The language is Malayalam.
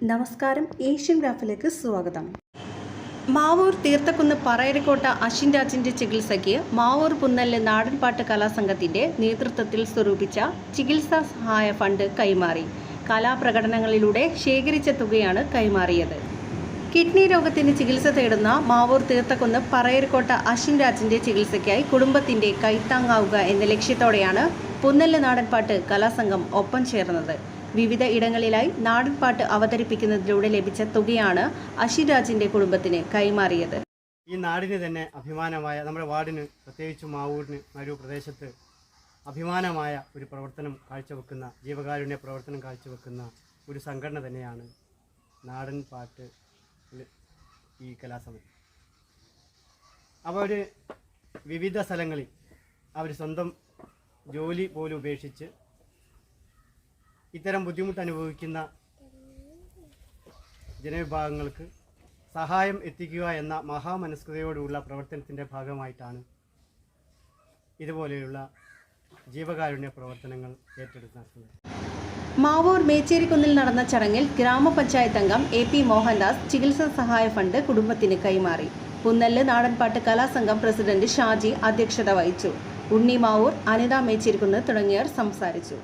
നമസ്കാരം, ഏഷ്യൻ ഗ്രാഫിലേക്ക് സ്വാഗതം. മാവൂർ തീർത്ഥക്കുന്ന് പറയരക്കോട്ട അശ്വിൻ രാജിന്റെ ചികിത്സയ്ക്ക് മാവൂർ പുന്നല്ല് നാടൻപാട്ട് കലാസംഘത്തിന്റെ നേതൃത്വത്തിൽ സ്വരൂപിച്ച ചികിത്സാ സഹായ ഫണ്ട് കൈമാറി. കലാപ്രകടനങ്ങളിലൂടെ ശേഖരിച്ച തുകയാണ് കൈമാറിയത്. കിഡ്നി രോഗത്തിന് ചികിത്സ തേടുന്ന മാവൂർ തീർത്ഥക്കുന്ന് പറയരക്കോട്ട അശ്വിൻ രാജിന്റെ ചികിത്സയ്ക്കായി കുടുംബത്തിന്റെ കൈത്താങ്ങാവുക എന്ന ലക്ഷ്യത്തോടെയാണ് പുന്നല്ല് നാടൻപാട്ട് കലാസംഘം ഒപ്പം ചേർന്നത്. വിവിധ ഇടങ്ങളിലായി നാടൻപാട്ട് അവതരിപ്പിക്കുന്നതിലൂടെ ലഭിച്ച തുകയാണ് അശ്വിൻ രാജിന്റെ കുടുംബത്തിന് കൈമാറിയത്. ഈ നാടിന് തന്നെ അഭിമാനമായ, നമ്മുടെ വാർഡിന് പ്രത്യേകിച്ച് മാവൂരിന് ഒരു പ്രദേശത്ത് അഭിമാനമായ ഒരു പ്രവർത്തനം കാഴ്ചവെക്കുന്ന, ജീവകാരുണ്യ പ്രവർത്തനം കാഴ്ചവെക്കുന്ന ഒരു സംഘടന തന്നെയാണ് നാടൻപാട്ട് ഈ കലാസമിതി. അവർ വിവിധ സ്ഥലങ്ങളിൽ അവർ സ്വന്തം ജോലി പോലും ഉപേക്ഷിച്ച് ഇത്തരം ബുദ്ധിമുട്ട് അനുഭവിക്കുന്ന ജനവിഭാഗങ്ങൾക്ക് സഹായം എത്തിക്കുക എന്ന മഹാമനസ്കതയോടുള്ള പ്രവർത്തനത്തിൻ്റെ ഭാഗമായിട്ടാണ് ഇതുപോലെയുള്ള ജീവകാരുണ്യ പ്രവർത്തനങ്ങൾ ഏറ്റെടുത്ത് നടത്തുന്നത്. മാവൂർ മേച്ചേരിക്കുന്നിൽ നടന്ന ചടങ്ങിൽ ഗ്രാമപഞ്ചായത്ത് അംഗം AP മോഹൻദാസ് ചികിത്സാ സഹായ ഫണ്ട് കുടുംബത്തിന് കൈമാറി. പുന്നല്ല് നാടൻപാട്ട് കലാസംഘം പ്രസിഡന്റ് ഷാജി അധ്യക്ഷത വഹിച്ചു. ഉണ്ണി മാവൂർ, അനിത മേച്ചേരിക്കുന്ന് തുടങ്ങിയവർ സംസാരിച്ചു.